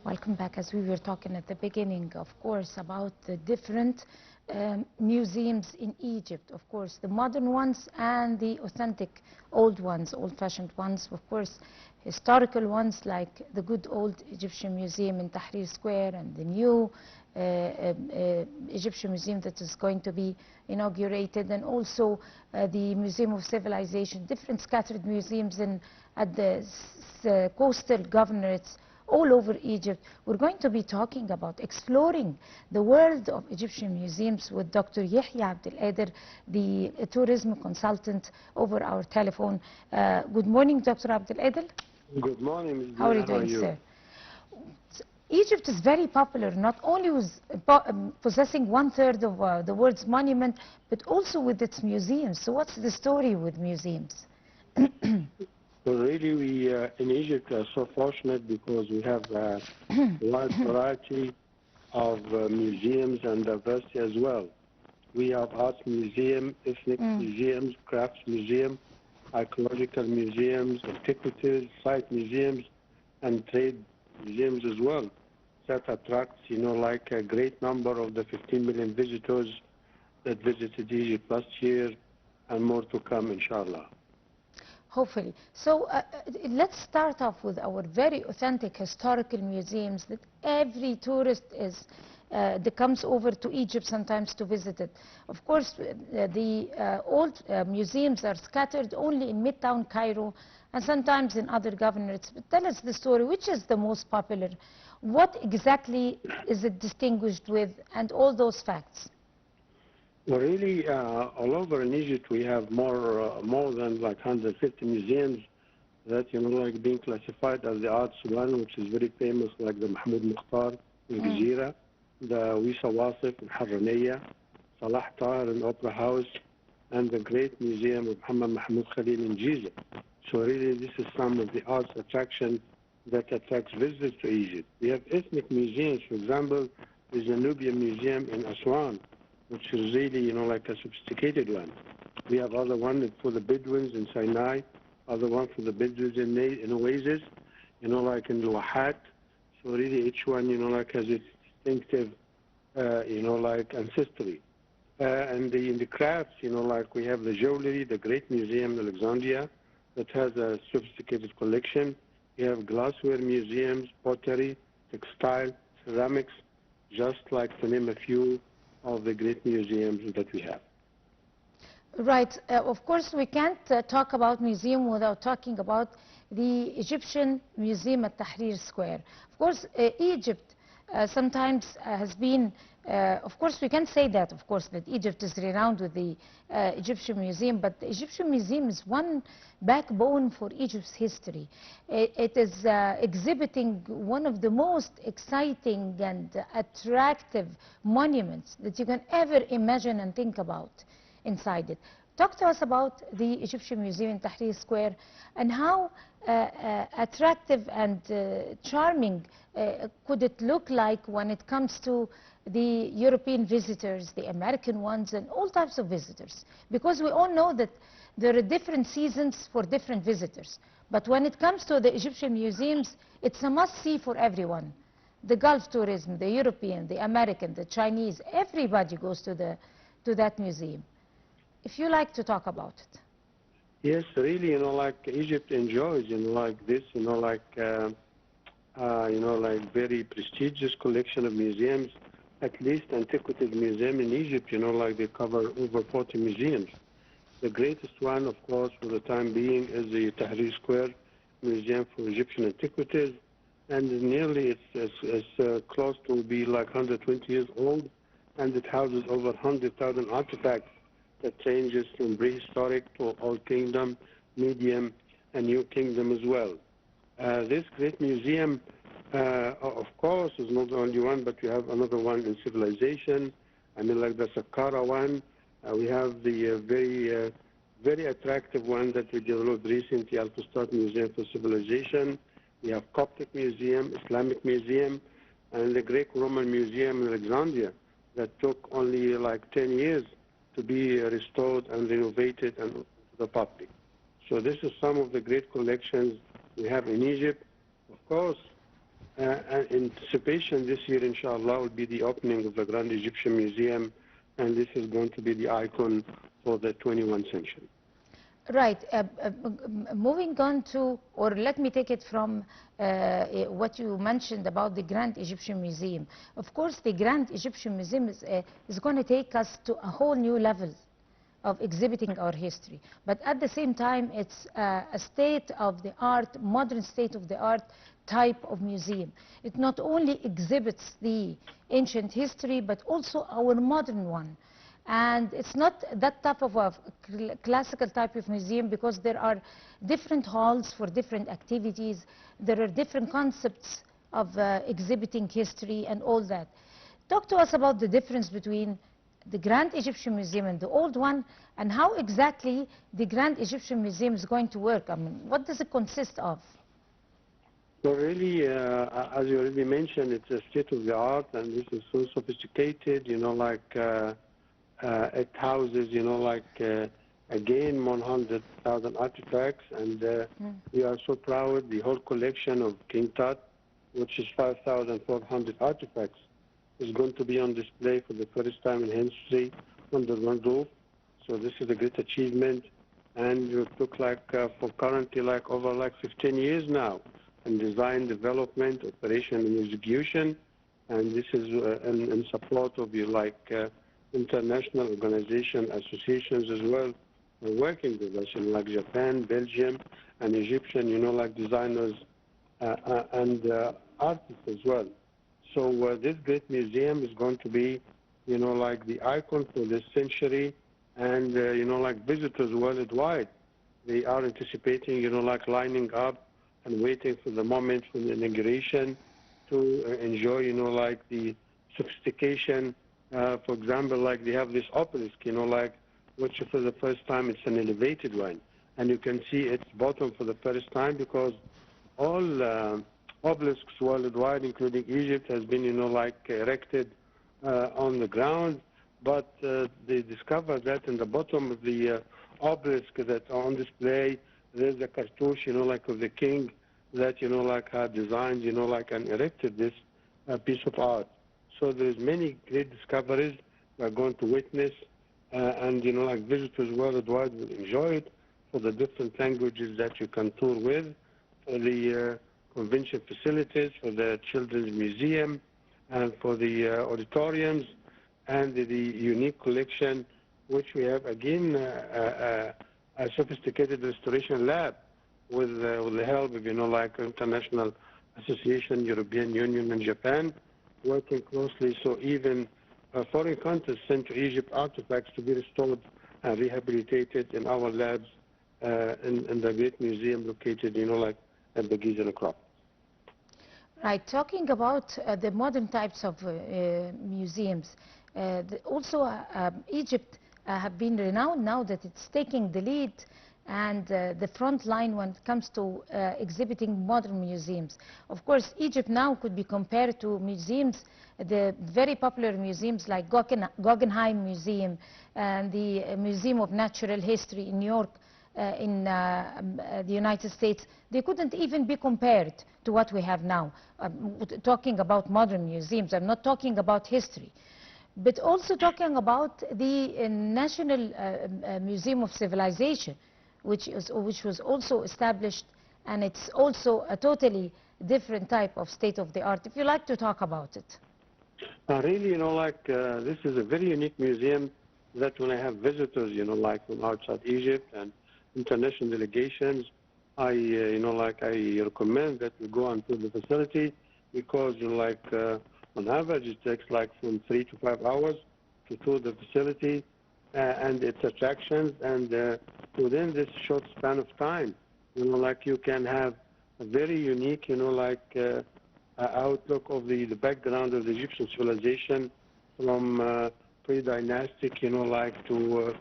Welcome back. As we were talking at the beginning, of course, about the different museums in Egypt, of course, the modern ones and the authentic old ones, old-fashioned ones, of course, historical ones like the good old Egyptian Museum in Tahrir Square and the new Egyptian Museum that is going to be inaugurated, and also the Museum of Civilization, different scattered museums at the coastal governorates all over Egypt. We're going to be talking about exploring the world of Egyptian museums with Dr. Yehya Abdul, the tourism consultant, over our telephone. Good morning, Dr. Abdul. Good morning, Ms. How are you doing, sir? Egypt is very popular, not only with possessing 1/3 of the world's monument, but also with its museums. So what's the story with museums? Well, really, we in Egypt are so fortunate because we have a wide variety of museums and diversity as well. We have arts museum, ethnic museums, crafts museum, archaeological museums, antiquities, site museums, and trade museums as well. That attracts, like a great number of the 15 million visitors that visited Egypt last year, and more to come, inshallah. Hopefully. So let's start off with our very authentic historical museums that every tourist that comes over to Egypt sometimes to visit it. Of course, the old museums are scattered only in Midtown Cairo and sometimes in other governorates. But tell us the story. Which is the most popular? What exactly is it distinguished with, and all those facts? Well, really, all over in Egypt, we have more than like 150 museums that, like being classified as the arts one, which is very famous, like the Mahmoud Mukhtar in Gizira, the Wisa Wasif in Harraniya, Salah Tahir in Opera House, and the great museum of Muhammad Mahmoud Khalil in Giza. So really, this is some of the arts attraction that attracts visitors to Egypt. We have ethnic museums. For example, there's a Nubian museum in Aswan, which is really, like a sophisticated one. We have other one for the Bedouins in Sinai, other one for the Bedouins in Oasis, like in Luwahat. So really each one, like has its distinctive, like ancestry. And in the crafts, like we have the jewelry, the great museum in Alexandria that has a sophisticated collection. We have glassware museums, pottery, textile, ceramics, just like to name a few of the great museums that we have. Right. Of course, we can't talk about museum without talking about the Egyptian Museum at Tahrir Square. Of course, Egypt sometimes has been, of course, we can say that, of course, that Egypt is renowned with the Egyptian Museum, but the Egyptian Museum is one backbone for Egypt's history. It is exhibiting one of the most exciting and attractive monuments that you can ever imagine and think about inside it. Talk to us about the Egyptian Museum in Tahrir Square and how attractive and charming could it look like when it comes to the European visitors, the American ones, and all types of visitors. Because we all know that there are different seasons for different visitors. But when it comes to the Egyptian museums, it's a must-see for everyone. The Gulf tourism, the European, the American, the Chinese, everybody goes to that museum. If you like to talk about it. Yes, really, like Egypt enjoys, like this, like very prestigious collection of museums. At least Antiquities Museum in Egypt, like they cover over 40 museums. The greatest one, of course, for the time being is the Tahrir Square Museum for Egyptian Antiquities. And nearly it's close to be like 120 years old. And it houses over 100,000 artifacts that ranges from prehistoric to Old Kingdom, Medium, and New Kingdom as well. This great museum, of course, is not the only one, but we have another one in Civilization. I mean, like the Saqqara one. We have the very attractive one that we developed recently, Al-Fustat Museum for Civilization. We have Coptic Museum, Islamic Museum, and the Greek-Roman Museum in Alexandria that took only like 10 years to be restored and renovated and to the public. So this is some of the great collections we have in Egypt. Of course, Anticipation this year, inshallah, will be the opening of the Grand Egyptian Museum, and this is going to be the icon for the 21st century. Right. Moving on to, or let me take it from what you mentioned about the Grand Egyptian Museum. Of course, the Grand Egyptian Museum is going to take us to a whole new level of exhibiting our history. But at the same time, it's a state-of-the-art, modern state-of-the-art type of museum. It not only exhibits the ancient history, but also our modern one. And it's not that type of a classical type of museum, because there are different halls for different activities. There are different concepts of exhibiting history and all that. Talk to us about the difference between the Grand Egyptian Museum and the old one, and how exactly the Grand Egyptian Museum is going to work. I mean, what does it consist of? So really, as you already mentioned, it's a state-of-the-art, and this is so sophisticated, you know, like it houses, you know, like again 100,000 artifacts, and we are so proud. The whole collection of King Tut, which is 5,400 artifacts, is going to be on display for the first time in history under one roof. So this is a great achievement, and it took like for currently like over like 15 years now in design, development, operation, and execution, and this is in support of you like international organizations, associations as well, working with us in like Japan, Belgium, and Egyptian, you know, like designers and artists as well. So this great museum is going to be, you know, like the icon for this century, and you know, like visitors worldwide, they are anticipating, you know, like lining up and waiting for the moment for the inauguration to enjoy, you know, like the sophistication. For example, like they have this obelisk, you know, like, which for the first time it's an elevated one, and you can see its bottom for the first time, because all obelisks worldwide, including Egypt, has been, you know, like erected on the ground, but they discovered that in the bottom of the obelisk that's on display, there's a cartouche, you know, like of the king that, you know, like had designed, you know, like and erected this piece of art. So there's many great discoveries we're going to witness, and, you know, like visitors worldwide will enjoy it for the different languages that you can tour with, for the convention facilities, for the children's museum, and for the auditoriums, and the unique collection, which we have, again, a sophisticated restoration lab with the help of, you know, like international association, European Union, and Japan, working closely. So even foreign countries send to Egypt artifacts to be restored and rehabilitated in our labs in the great museum located, you know, like at the Giza Necropolis. Right. Talking about the modern types of museums, also Egypt have been renowned now that it's taking the lead and the front line when it comes to exhibiting modern museums. Of course, Egypt now could be compared to museums, the very popular museums like Guggenheim Museum and the Museum of Natural History in New York, in the United States. They couldn't even be compared to what we have now. Talking about modern museums, I'm not talking about history, but also talking about the National Museum of Civilization, which was also established, and it's also a totally different type of state-of-the-art. If you like to talk about it. Really, you know, like this is a very unique museum that when I have visitors, you know, like from outside Egypt and international delegations, you know, like I recommend that we go onto the facility, because, you know, like on average it takes like from 3 to 5 hours to tour the facility and its attractions, and within this short span of time, you know, like you can have a very unique, you know, like outlook of the background of the Egyptian civilization, from pre-dynastic, you know, like to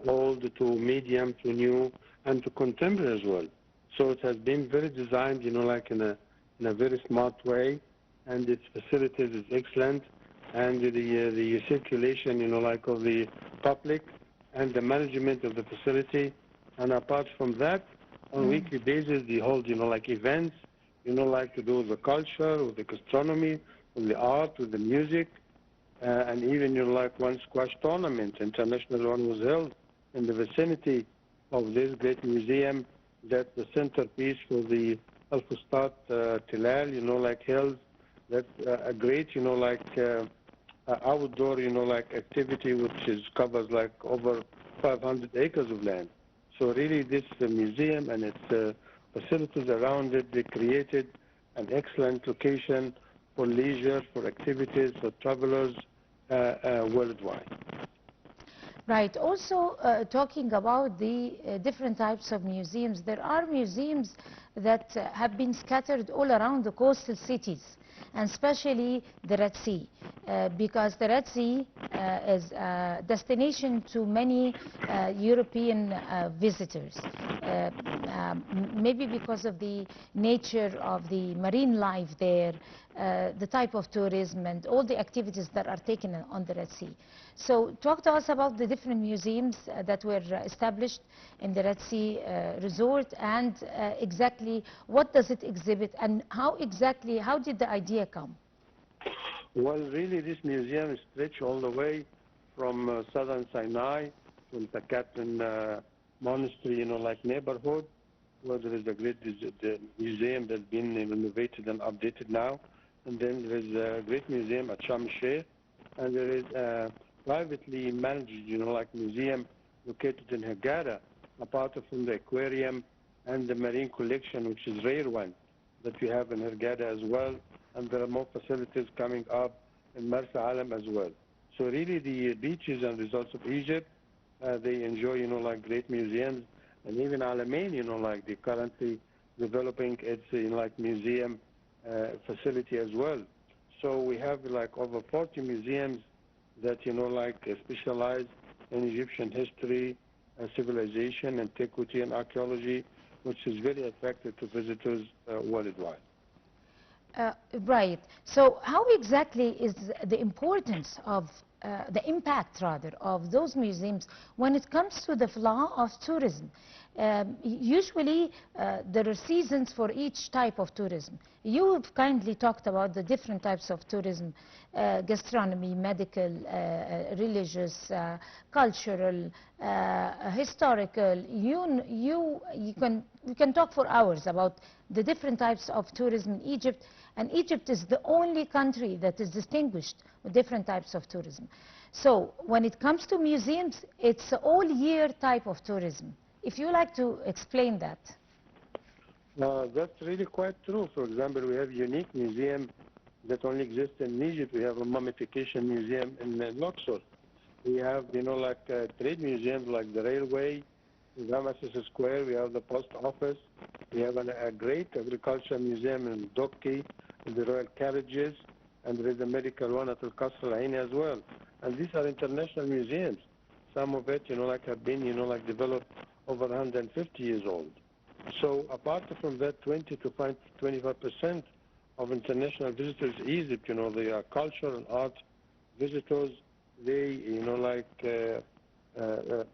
old, to medium, to new, and to contemporary as well. So it has been very designed, you know, like in a very smart way, and its facilities is excellent, and the circulation, you know, like of the public, and the management of the facility. And apart from that, on a weekly basis, they hold, you know, like events, you know, like to do with the culture, with the gastronomy, with the art, with the music, and even, you know, like one squash tournament, international one was held in the vicinity of this great museum. That's the centerpiece for the Al Fustat Tilal, you know, like held. That's a great, you know, like outdoor, you know, like activity which is covers like over 500 acres of land. So really this museum and its facilities around it, they created an excellent location for leisure, for activities, for travelers worldwide. Right. Also, talking about the different types of museums, there are museums that have been scattered all around the coastal cities, and especially the Red Sea, because the Red Sea is a destination to many European visitors. Maybe because of the nature of the marine life there, the type of tourism and all the activities that are taken on the Red Sea. So talk to us about the different museums that were established in the Red Sea resort, and exactly what does it exhibit, and how did the idea come? Well, really this museum stretches all the way from southern Sinai to the Catherine Monastery, you know, like neighborhood, where there is a great museum that's been renovated and updated now. And then there is a great museum at Sharm el-Sheikh, and there is a privately managed, you know, like museum located in Hurghada, apart from the aquarium and the marine collection, which is rare one that we have in Hurghada as well. And there are more facilities coming up in Marsa Alam as well. So really the beaches and resorts of Egypt, they enjoy, you know, like great museums. And even Alamein, you know, like they're currently developing its, you know, like museum facility as well. So we have like over 40 museums that, you know, like specialize in Egyptian history, civilization, antiquity, and archaeology, which is very attractive to visitors worldwide. Right. So how exactly is the importance of the impact, rather, of those museums when it comes to the flow of tourism? Usually, there are seasons for each type of tourism. You have kindly talked about the different types of tourism, gastronomy, medical, religious, cultural, historical. We can talk for hours about the different types of tourism in Egypt, and Egypt is the only country that is distinguished with different types of tourism. So when it comes to museums, it's all year type of tourism. If you like to explain that. That's really quite true. For example, we have unique museum that only exists in Egypt. We have a mummification museum in Luxor. We have, you know, like trade museums like the railway, in Ramesses Square. We have the post office. We have a great agriculture museum in Dokki, the royal carriages, and there is a medical one at Al-Qasr Al-Aini as well. And these are international museums. Some of it, you know, like have been, you know, like developed over 150 years old. So apart from that, 20 to 25% of international visitors to Egypt, you know, they are cultural and art visitors. They, you know, like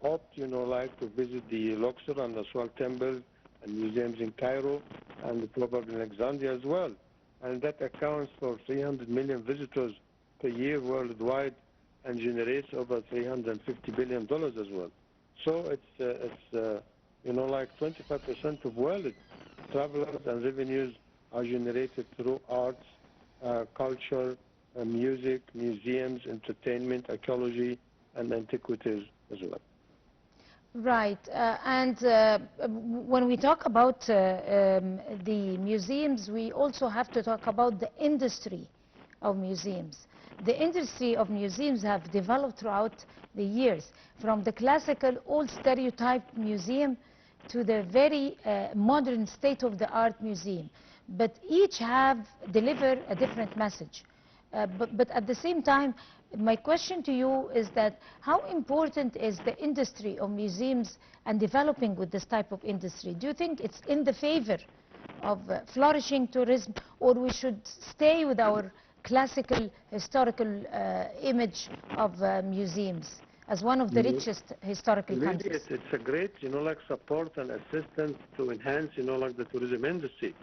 opt, you know, like to visit the Luxor and the Aswan temples and museums in Cairo and probably Alexandria as well. And that accounts for 300 million visitors per year worldwide and generates over $350 billion as well. So it's you know, like 25% of world travelers and revenues are generated through arts, culture, music, museums, entertainment, archaeology, and antiquities as well. Right. When we talk about the museums, we also have to talk about the industry of museums. The industry of museums have developed throughout the years, from the classical old stereotyped museum to the very modern state-of-the-art museum. But each have delivered a different message. But at the same time, my question to you is that how important is the industry of museums and developing with this type of industry? Do you think it's in the favor of flourishing tourism, or we should stay with our classical historical image of museums as one of the richest historical countries? It's a great, you know, like support and assistance to enhance, you know, like the tourism industry.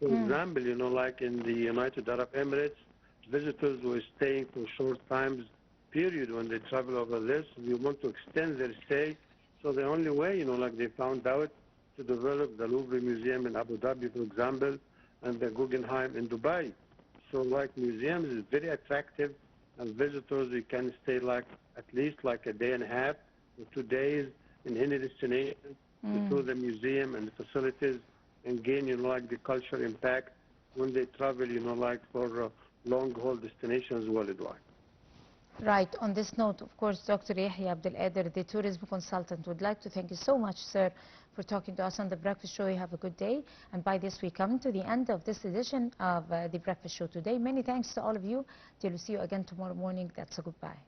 For example, you know, like in the United Arab Emirates, visitors were staying for short times period when they travel over there. So we want to extend their stay. So the only way, you know, like they found out to develop the Louvre Museum in Abu Dhabi, for example, and the Guggenheim in Dubai. So like museums is very attractive, and visitors, you can stay like at least like a day and a half or 2 days in any destination to tour the museum and the facilities and gain, you know, like the cultural impact when they travel, you know, like for long-haul destinations worldwide. Right. On this note, of course, Dr. Yehya Abdul, the tourism consultant, would like to thank you so much, sir, for talking to us on The Breakfast Show. You have a good day. And by this, we come to the end of this edition of The Breakfast Show today. Many thanks to all of you. Till we see you again tomorrow morning. That's a goodbye.